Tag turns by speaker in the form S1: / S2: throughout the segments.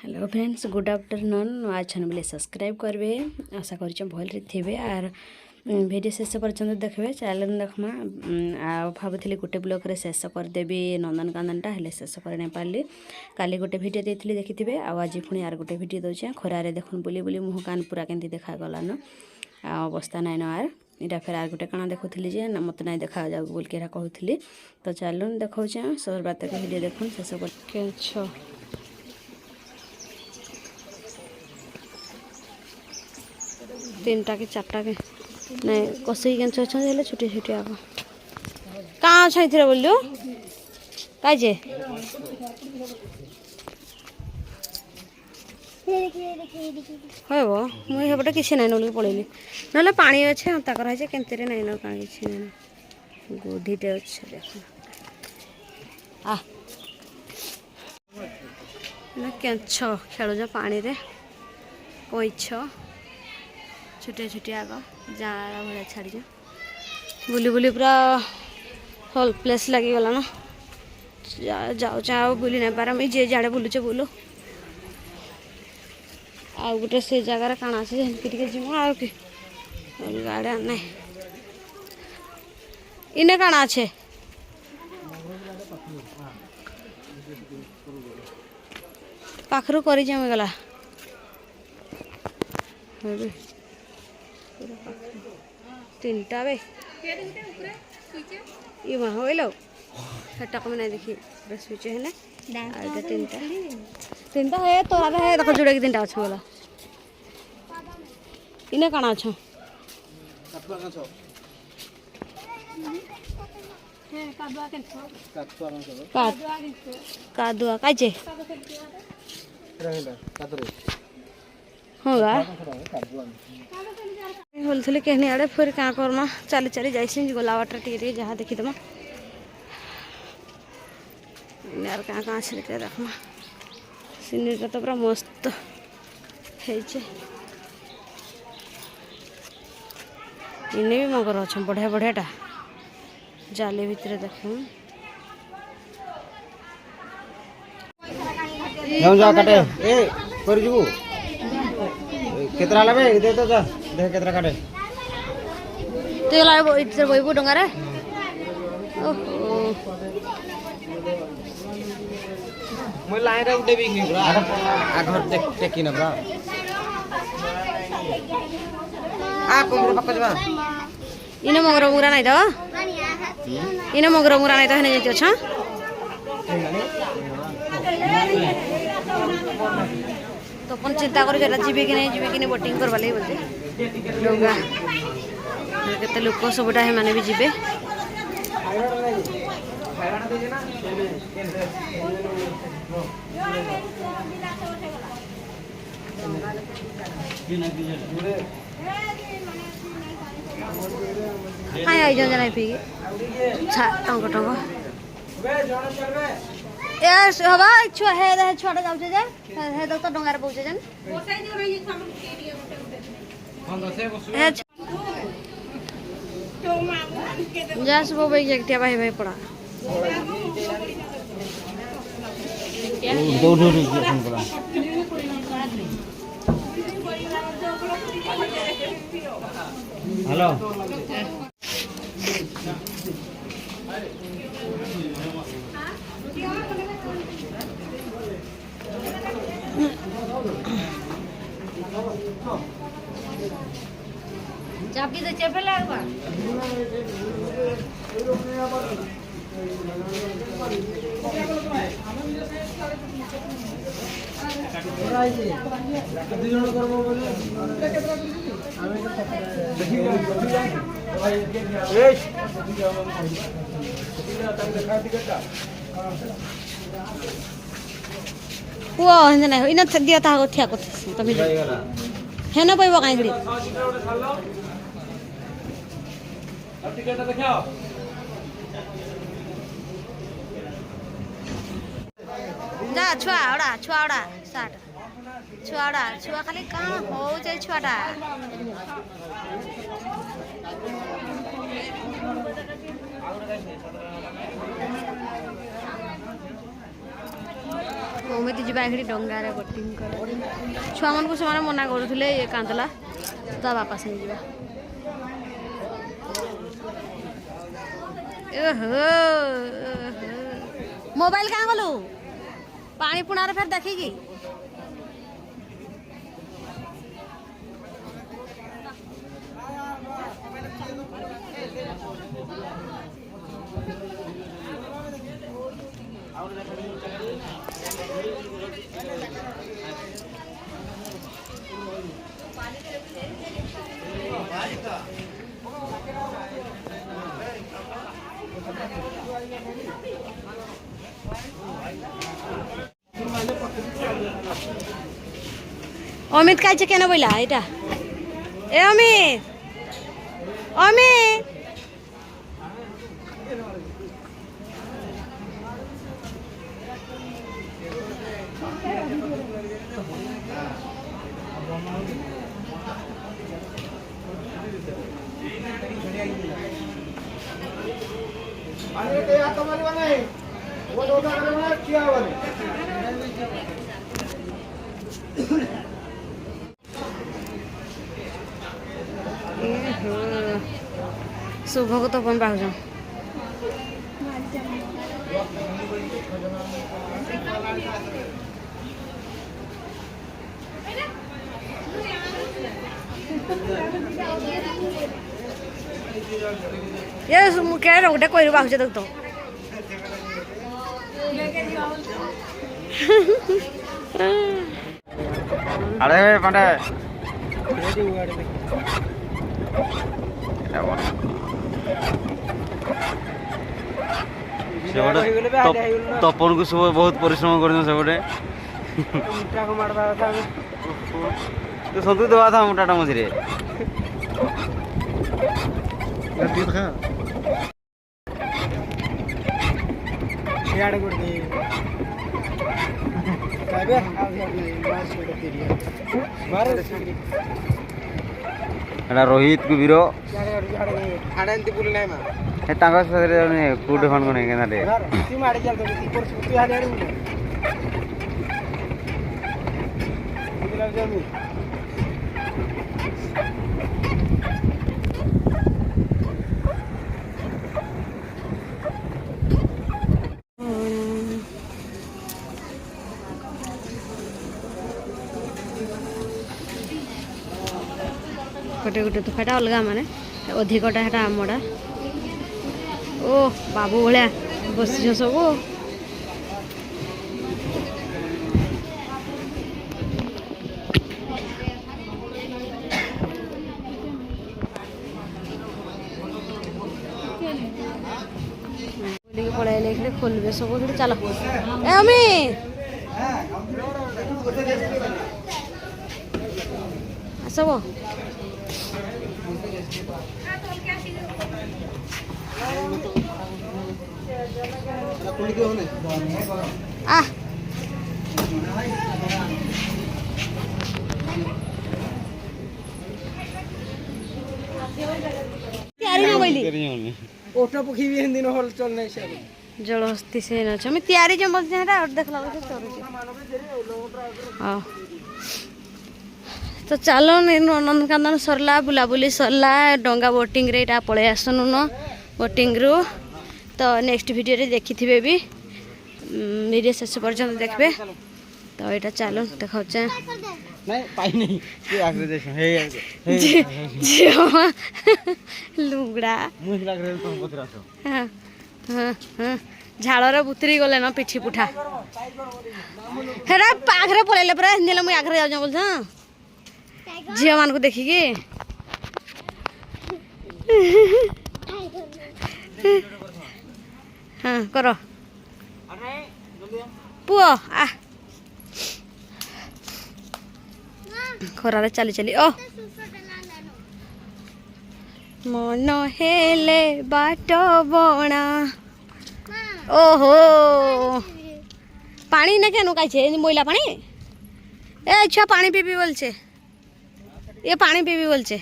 S1: hello friends good afternoon आज channel बोले subscribe करबे आशा कर भल थे आर वीडियो शेष पर्यटन देखबे चैनल देखमा भावुली गोटे ब्लॉग रे शेष करदेवी नंदनकाननटा हेले शेष कर नहीं पार्ली काली गोटे वीडियो देती देखिथे आज पुणी आर गोटे वीडियो दूचे खरारे देखुन बुली बुली मुह कान पूरा केमती देखागलान अवस्था नाइन आर इटा फेर आर गोटे काना देखुली जे मत ना देखा जाऊ बोल के कहूली तो चलून देखा सब बात वीडियो देखुन शेष कर तीन टा के चार्टा के नहीं कसई कैंच अच्छा छुटी छुटी आग कहाँ अच्छा थी बोलू कहे हम मुझे हेपटे किसी ना बोल पलैली ना पा अच्छे ताकर है केमती ना ना कहीं किसी ना गोधीटे अच्छे देख केंच खेल पानी रे पैछ छुटिया छुटिया आग जाड़ा भाया छाड़ी बुली बुली पूरा हल प्लेस लगिगला ना जाऊ बुली नहीं पार मुझे जे जाड़े बुलुचे बुलु आउ गोटे से जगार काण अच्छे जीव आ कि गाड़े ना इने काण अच्छे पाखर कर गला तीन टा बे ये माँ हो लो टक में नहीं देखी स्विच है ना तीन टा है तोरा है देखो जुड़े की तीन टा अच्छा बोला इन्हें काना अच्छा कादुआ काजे हाँ बोलते कहनी आड़े फिर क्या करमा चली चली जाइए गला बाटर टे जहाँ देखीदमा यार क्या क्या अच्छे देखमा सीनरी तो पूरा मस्त है इन्हें भी मगर अच्छा बढ़िया बढ़ियाटा जाली भितर देख
S2: केतरा लाबे दे तो जा देख केतरा काटे
S1: तो ला इधर बइबो डंगा रे ओहो
S2: মই लाइन रे उठे भी नहीं ब्रा आ घर टेकी ना ब्रा आ कोमरे पक्का जबा
S1: इने मगर मुरा नहीं दो इने मगर मुरा नहीं तो हने जेती अच्छा तो अपन चिंता कर जीवे कि नहीं बोटिंग करवा लगे बोलते डोंगा केते लोक सबटा है माने भी जीवे हाँ आई जन जन पी टंग टंग यार हवा छुआ है छुआटा जाउछे जे हे तो डंगार पहुंचे जन जा सब भाई एकटिया भाई भाई पड़ा
S2: हेलो
S1: चाबी तो चेपे लागबा वो हिंदे नहीं इना दिया था को थिया को तभी है ना पाइबो काई घड़ी जा छुआड़ा साठ छुआ खाली कहाँ हो जाए छुआटा ଅମିତ ଯିବା ଏଠି ଡଙ୍ଗାରେ ବୋଟିଂ କର ଛୁଆମାନଙ୍କୁ ସେମାନେ ମନା କରୁଥିଲେ ଇଏ କାନ୍ଦଲା ତା ବାପା ସାଙ୍ଗେ ଯିବା मोबाइल कहाँ गलु पानी पुणार फेर देखिकी अमित काय केन बोला एटा ए अमित अमित शुभ को तो फोन पाऊँ ये क्या गोटे कोई बाहु देख तो
S2: अरे पांडे तपन को सब बहुत परिश्रम कर सेपटे सतु दवा था मोटा मझे रोहित कुबीर कूटे फंड को
S1: गोटे गोटे तो फाटा अलग माने अधिकटा है आमड़ा ओ बाबू भाया बस सब पलैले खोलबे सब चल अमी सब आ तैयारी ना बोली
S3: ओटा पखी भी दिन हल चल नहीं से
S1: जलहस्ती से न छ मैं तैयारी जम बस जेरा और देखला के चलु हां तो चलो नंदनकानन सरला बुलाबुली सरला डंगा बोटिंग रे एटा पळे आसनु न बोटिंग रू तो नेक्स्ट वीडियो रे देखि थिबे भी वीडियो शेष पर्यंत देखबे तो एटा चलो देखौ छ
S2: नहीं पाई नहीं के आगरे देख हे
S1: लुगड़ा
S2: मुझ लाग रे तो पतरा छ
S1: हां हां हां झाड़र बुतरी गले न पिठी पुठा हेरा पाखरे पळैले परा हिंदेला मु आखरे जाउ बोल छ झिया मान को देखिके हाँ करो पुओ आ खरारे चली चली ओ मन हेले बाट बणा ओहो पानी ना केनु काई छे मैला पानी ए छुआ पानी पीबी बोल छे ये पानी पीबी बोल छे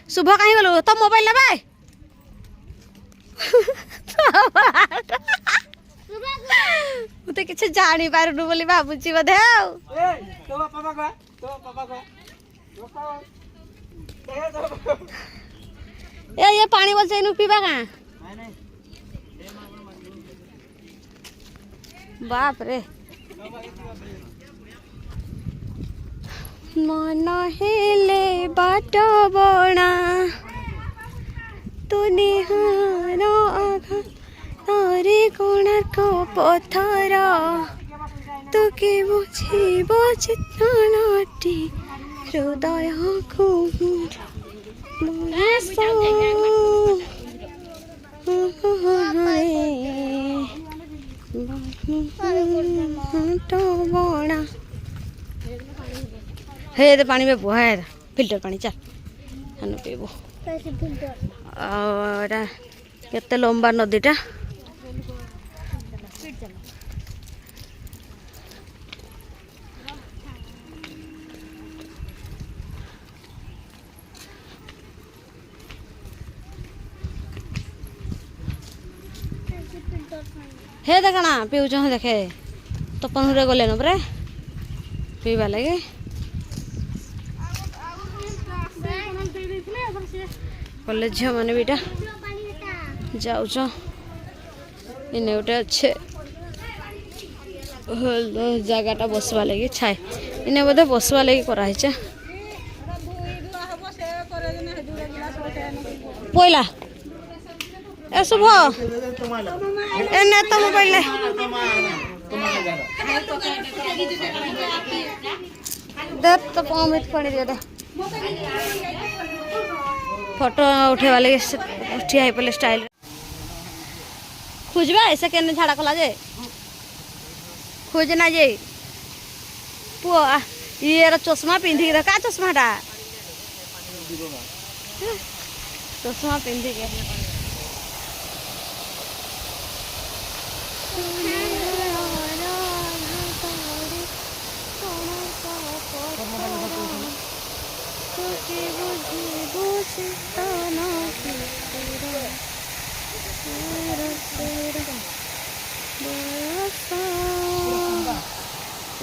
S1: शुभ कहीं गलो तो मोबाइल लेबे मुझे किसी जानी पारुनु बोली भाबुची बधे आउ
S3: ए तो पापा का
S1: ये पानी बचे नु पीबा का बाप रे मन हेले बाट बणा तू निहार आघा तारे कोणार्क पथर तू के बुझिब चित्रणटी हृदय को बणा हे तो पानी में बुहा है फिल्टर पानी चल हनु पीबू केते लंबा नदीटा हे देखना पीऊच देखे तपन हुरे गले न परे पीवा लगे कॉलेज झील मैंने भी जाऊच इने गोटे अच्छे जगटा बसवा लगी छाए इने बोधे बसवा लगी कराई पहला ए शुभ एने तो मोबाइल दे तो अमित पानी दिए दे फोटो उठेवा लगे ठिया पहले स्टाइल खोजबा ऐसे केने झाड़ा कला जे खोजना जे पुआ ये चश्मा पिंधि का चश्मा टा चश्मा पिंधि के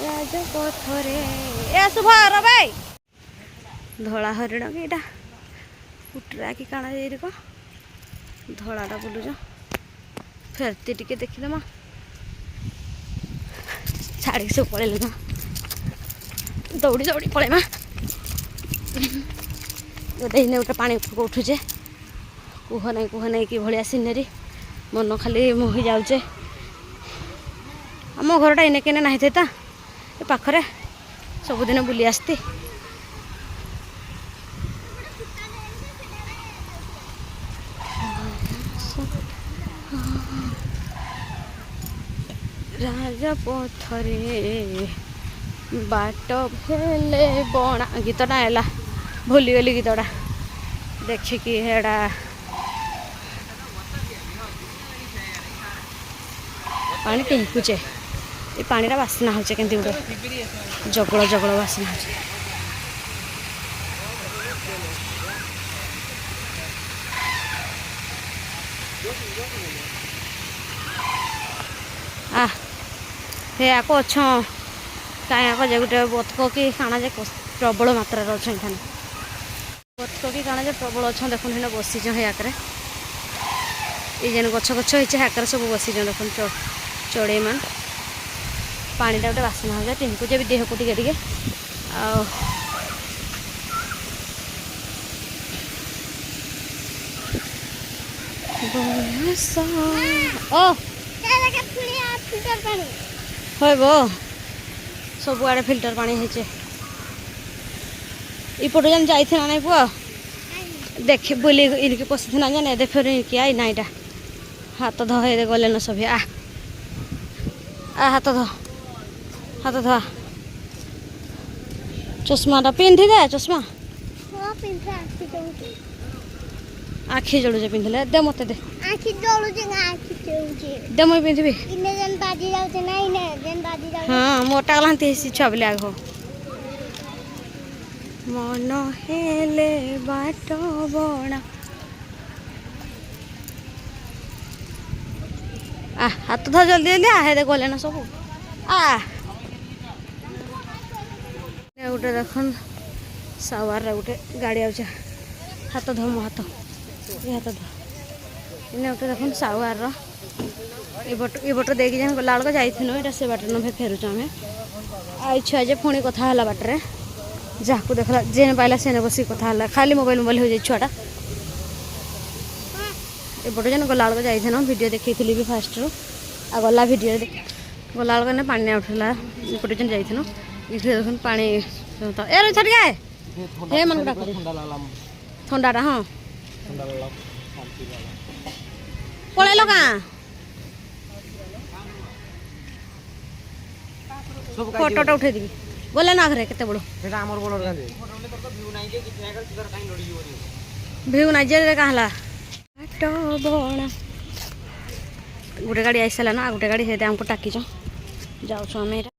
S1: राजपथरे ए शुभ भाई धला हरिण कि इटा कुटरा कि काना जाइर को धलाटा बुलुच फेरती टिके देखीदेमा छाड़ी सब पड़े दौड़ी दौड़ी पड़ेमा देखने गोटे पानी उठुचे कुह नहीं कि भाया सीनेरी मन खाली मोहि जाऊे आम घरटा इने केने नहीं था ये पाखरे सबुदिन बुली आसती राजपथरे बाट भेले बणा गीतटा है भूलीगली गीतटा देखिकी हेड़ा पानी टिंकुचे ये पानीटा बासना होचे केंती गुटे जगड़ जगड़ बासना होचे आ हे आको अच्छा कहीं आको जे गुटे बतक कि काना जे प्रबल मात्रा अच्छा खाने बतक कि काना जे प्रबल अच्छा देखुन हेन बसीच हे आकरे ये जेन गछ गछ होइचे हाकर सब बसीच देखुन चढ़ई मान पानीटा गोटे बासना हो जाए टिंकुचे भी देह को टिके टिके हो सब आड़े फिल्टर पानी होचे इपटे जान जाइथिना नहीं पुआ देख बुली इनके पशिथिना जाने दे फिर इनके आई ना इटा हाथ धो दे गले न सभी आ हाथ धो चश्माटा पिंधि दे चश्मा आखि जलुचे पिंधले दे मते दे
S4: आखि जलुचे आखि जलुचे
S1: दे मैं पिंधिबी
S4: इने जन बाजी जाउचे ना इने जन बाजी जाउ
S1: हां मोटा गलांती हिसी छबले आगो मन हेले बाट बणा ହାତ ଧର ଜଲ୍ଦି ଜଲ୍ଦି ହେଦେ ଗଲେ ନା ସବୁ ଗୋଟେ ଦେଖନ୍ ସାୱାରରେ ଗୋଟେ ଗାଡ଼ି ଆଉଛେ ହାତ ଧର ମୋ ହାତ ଏ ହାତ ଧର ଏନେ ଗୋଟେ ଦେଖୁନ୍ ସାୱାରର ଏ ବଟ ଦେଇକି ଯେନ୍ ଗଲା ବେଳକୁ ଯାଇଥିନୁ ଏଇଟା ସେ ବାଟରେ ନଭେ ଫେରୁଛୁ ଆମେ ଆଇଛୁ ଆଜି ପୁଣି କଥା ହେଲା ବାଟରେ ଯାହାକୁ ଦେଖିଲା ଯେନେ ପାଇଲା ସେନେ ବସିକି କଥା ହେଲା ଖାଲି ମୋବାଇଲ ହେଇଯାଇ ଛୁଆଟା ଏପଟେ ଯେନ୍ ଗଲା ବେଳକୁ ଯାଇଥିନୁ ଭିଡ଼ିଓ ଦେଖେଇଥିଲି ବି ଫାଷ୍ଟରୁ ଆଉ ଗଲା ଭିଡ଼ିଓରେ ଗଲା ବେଳକୁ ଏନେ ପାଣି ଉଠିଲା ଏପଟେ ଯେନ୍ ଯାଇଥିନୁ ଏଠି ଦେଖୁନ୍ ପାଣି ଏ ରହି ଟିକେ ହେ ମାନଙ୍କୁ ଡାକ ଥଣ୍ଡାଟା ହଁ ପଳେଇଲ କାଁ ଫଟୋଟା ଉଠେଇଦେବି ଗଲେ ନା ଘରେ କେତେ ବଡ଼ ଭିଉ ନାଇଁ ଯେ କାଁ ହେଲା ଗୋଟେ ଗାଡ଼ି ଆଇସାରିଲା ନା ଆଉ ଗୋଟେ ଗାଡ଼ି ସେଇଟା ଆମକୁ ଟାକିଛ ଯାଉଛୁ ଆମେ ଏଇଟା